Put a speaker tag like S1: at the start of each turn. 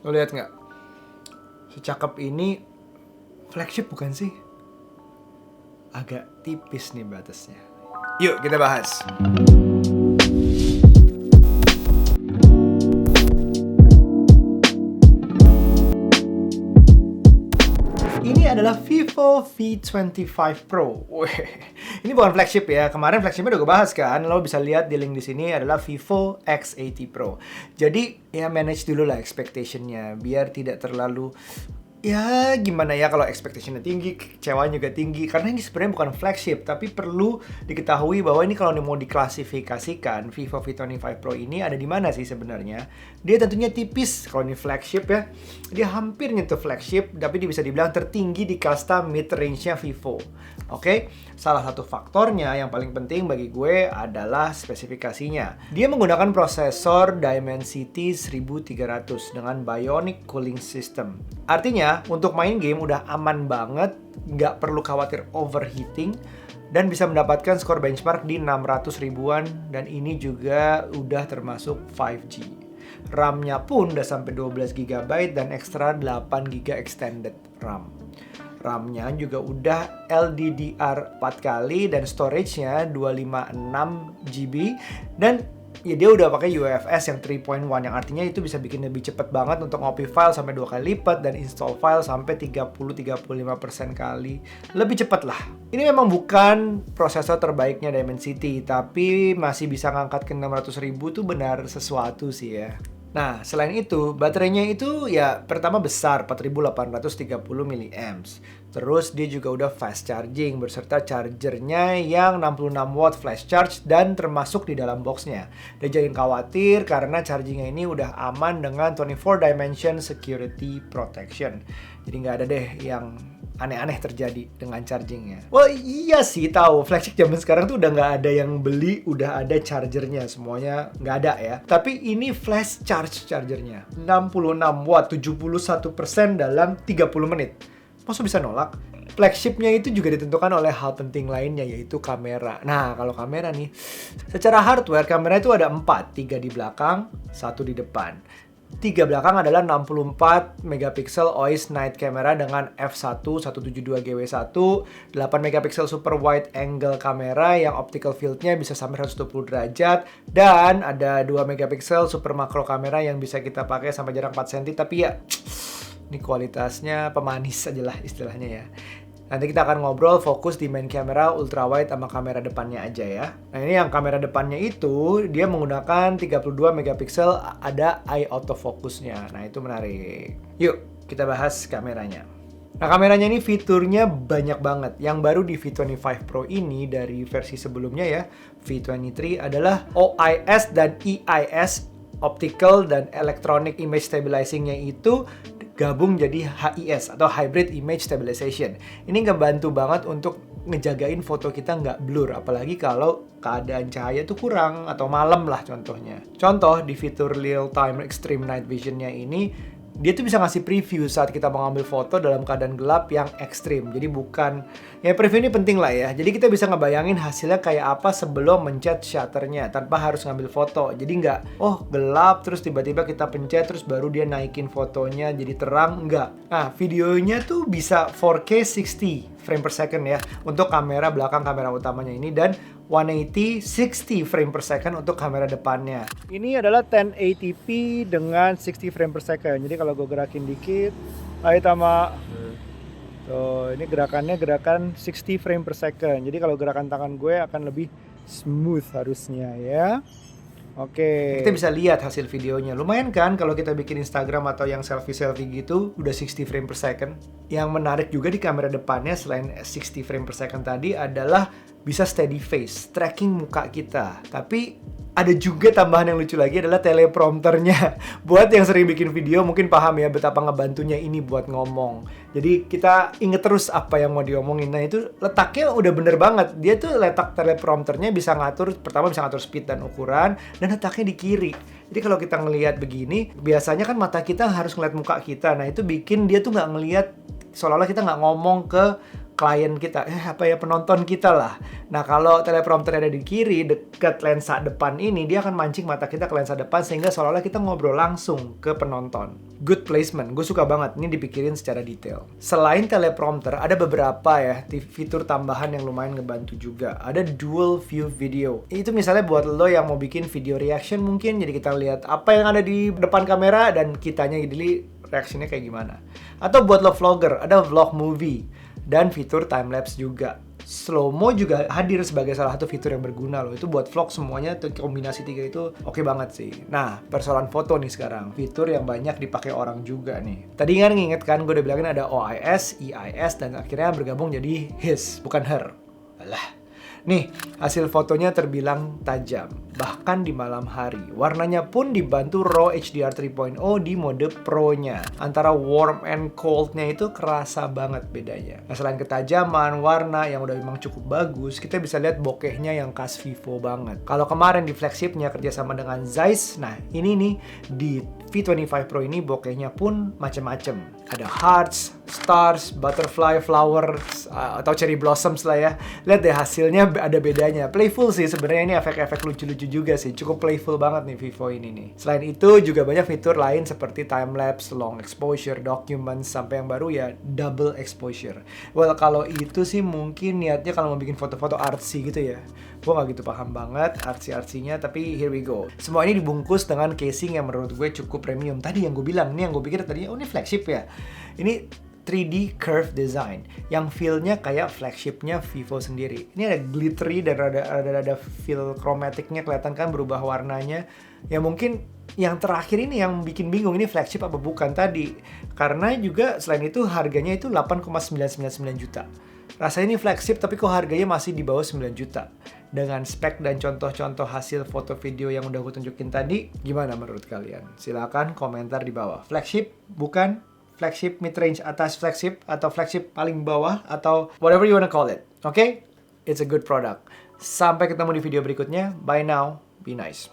S1: Lo lihat nggak? Secakep ini flagship bukan sih? Agak tipis nih batasnya. Yuk kita bahas. Ini adalah Vivo V25 Pro. Ini bukan flagship ya. Kemarin flagshipnya udah gue bahas kan. Lo bisa lihat di link di sini adalah Vivo X80 Pro. Jadi ya manage dulu lah expectation-nya biar tidak terlalu ya gimana ya kalau expectation-nya tinggi, kecewaan juga tinggi. Karena ini sebenarnya bukan flagship, tapi perlu diketahui bahwa ini kalau mau diklasifikasikan Vivo V25 Pro ini ada di mana sih sebenarnya? Dia tentunya tipis kalau ini flagship ya. Dia hampir nyentuh flagship, tapi dia bisa dibilang tertinggi di kasta mid-range-nya Vivo. Oke? Salah satu faktornya yang paling penting bagi gue adalah spesifikasinya. Dia menggunakan prosesor Dimensity 1300 dengan Bionic Cooling System. Artinya, untuk main game udah aman banget, nggak perlu khawatir overheating, dan bisa mendapatkan skor benchmark di 600 ribuan, dan ini juga udah termasuk 5G. RAM-nya pun udah sampai 12 GB dan ekstra 8 GB extended RAM. RAM-nya juga udah LDDR 4 kali dan storage-nya 256 GB, dan ya dia udah pakai UFS yang 3.1 yang artinya itu bisa bikin lebih cepet banget untuk ngopi file sampai 2 kali lipat dan install file sampai 30-35% kali lebih cepet lah. Ini memang bukan prosesor terbaiknya Dimensity, tapi masih bisa ngangkat ke 600 ribu tuh benar sesuatu sih ya. Nah, selain itu, baterainya itu ya pertama besar, 4830 mAh. Terus dia juga udah fast charging berserta chargernya yang 66 watt flash charge dan termasuk di dalam boxnya. Dan jangan khawatir karena chargingnya ini udah aman dengan 24 dimension security protection. Jadi nggak ada deh yang aneh-aneh terjadi dengan chargingnya. Wah iya sih tahu, flagship zaman sekarang tuh udah nggak ada yang beli udah ada chargernya, semuanya nggak ada ya. Tapi ini flash charge chargernya, 66 watt, 71% dalam 30 menit. Masa bisa nolak? Flagshipnya itu juga ditentukan oleh hal penting lainnya yaitu kamera. Nah kalau kamera nih, secara hardware kamera itu ada 4, 3 di belakang, 1 di depan. 3 belakang adalah 64 megapiksel OIS night camera dengan f1 172GW1, 8 megapiksel super wide angle kamera yang optical field-nya bisa sampai 120 derajat, dan ada 2 megapiksel super macro kamera yang bisa kita pakai sampai jarak 4 cm, tapi ya ini kualitasnya pemanis aja lah istilahnya ya. Nanti kita akan ngobrol fokus di main kamera ultra wide sama kamera depannya aja ya. Nah ini yang kamera depannya itu dia menggunakan 32 megapiksel, ada eye autofocusnya. Nah itu menarik. Yuk kita bahas kameranya. Nah kameranya ini fiturnya banyak banget. Yang baru di V25 Pro ini dari versi sebelumnya ya, V23 adalah OIS dan EIS, Optical dan Electronic Image Stabilizing-nya itu gabung jadi HIS atau Hybrid Image Stabilization. Ini ngebantu banget untuk ngejagain foto kita nggak blur, apalagi kalau keadaan cahaya tuh kurang atau malam lah contohnya. Contoh di fitur Real Time Extreme Night Vision-nya ini, dia tuh bisa ngasih preview saat kita mau ngambil foto dalam keadaan gelap yang ekstrim. Jadi bukan, ya preview ini penting lah ya. Jadi kita bisa ngebayangin hasilnya kayak apa sebelum mencet shutternya tanpa harus ngambil foto. Jadi nggak, oh gelap terus tiba-tiba kita pencet terus baru dia naikin fotonya jadi terang, nggak. Nah videonya tuh bisa 4K 60 frame per second ya untuk kamera belakang kamera utamanya ini, dan 180 60 frame per second untuk kamera depannya. Ini adalah 1080p dengan 60 frame per second. Jadi kalau gue gerakin dikit, ayo Tama. Tuh, ini gerakannya gerakan 60 frame per second. Jadi kalau gerakan tangan gue akan lebih smooth harusnya ya. Oke. Kita bisa lihat hasil videonya. Lumayan kan kalau kita bikin Instagram atau yang selfie-selfie gitu udah 60 frame per second. Yang menarik juga di kamera depannya selain 60 frame per second tadi adalah bisa steady face, tracking muka kita. Tapi ada juga tambahan yang lucu lagi adalah teleprompternya. Buat yang sering bikin video mungkin paham ya betapa ngebantunya ini buat ngomong. Jadi kita inget terus apa yang mau diomongin. Nah itu letaknya udah bener banget. Dia tuh letak teleprompternya bisa ngatur, pertama bisa ngatur speed dan ukuran, dan letaknya di kiri. Jadi kalau kita ngelihat begini, biasanya kan mata kita harus ngeliat muka kita. Nah itu bikin dia tuh nggak ngelihat, seolah-olah kita nggak ngomong ke klien kita, penonton kita lah. Nah, kalau teleprompter ada di kiri, dekat lensa depan ini, dia akan mancing mata kita ke lensa depan, sehingga seolah-olah kita ngobrol langsung ke penonton. Good placement, gue suka banget, ini dipikirin secara detail. Selain teleprompter, ada beberapa ya, fitur tambahan yang lumayan ngebantu juga. Ada dual view video. Itu misalnya buat lo yang mau bikin video reaction mungkin, jadi kita lihat apa yang ada di depan kamera, dan kitanya jadi reaksinya kayak gimana. Atau buat lo vlogger, ada vlog movie. Dan fitur timelapse juga. Slow-mo juga hadir sebagai salah satu fitur yang berguna loh. Itu buat vlog semuanya, kombinasi 3 itu oke banget sih. Nah, persoalan foto nih sekarang. Fitur yang banyak dipakai orang juga nih. Tadi kan nginget kan, gue udah bilangin ada OIS, EIS, dan akhirnya bergabung jadi his, bukan her. Alah. Nih, hasil fotonya terbilang tajam, bahkan di malam hari. Warnanya pun dibantu RAW HDR 3.0 di mode Pro-nya. Antara warm and cold-nya itu kerasa banget bedanya. Nah, selain ketajaman, warna yang udah memang cukup bagus, kita bisa lihat bokehnya yang khas Vivo banget. Kalau kemarin di flagship-nya kerjasama dengan Zeiss, nah ini nih, di V25 Pro ini bokehnya pun macem-macem. Ada hearts, stars, butterfly, flowers, atau cherry blossoms lah ya. Lihat deh hasilnya ada bedanya. Playful sih sebenarnya, ini efek-efek lucu-lucu juga sih. Cukup playful banget nih Vivo ini nih. Selain itu juga banyak fitur lain seperti time-lapse, long exposure, documents, sampai yang baru ya double exposure. Well, kalau itu sih mungkin niatnya kalau mau bikin foto-foto artsy gitu ya. Gue gak gitu paham banget artsy-artsinya, tapi here we go. Semua ini dibungkus dengan casing yang menurut gue cukup premium. Tadi yang gue bilang, ini yang gue pikir tadinya, oh ini flagship ya. Ini 3D curve design yang feel-nya kayak flagship-nya Vivo sendiri. Ini ada glittery dan ada feel chromatic-nya, kelihatan kan berubah warnanya. Ya mungkin yang terakhir ini yang bikin bingung, ini flagship apa bukan tadi. Karena juga selain itu harganya itu 8,999 juta. Rasanya ini flagship tapi kok harganya masih di bawah 9 juta. Dengan spek dan contoh-contoh hasil foto video yang udah gue tunjukin tadi, gimana menurut kalian? Silahkan komentar di bawah. Flagship bukan? Flagship mid-range atas flagship, atau flagship paling bawah, atau whatever you wanna call it. Okay? It's a good product. Sampai ketemu di video berikutnya. Bye now. Be nice.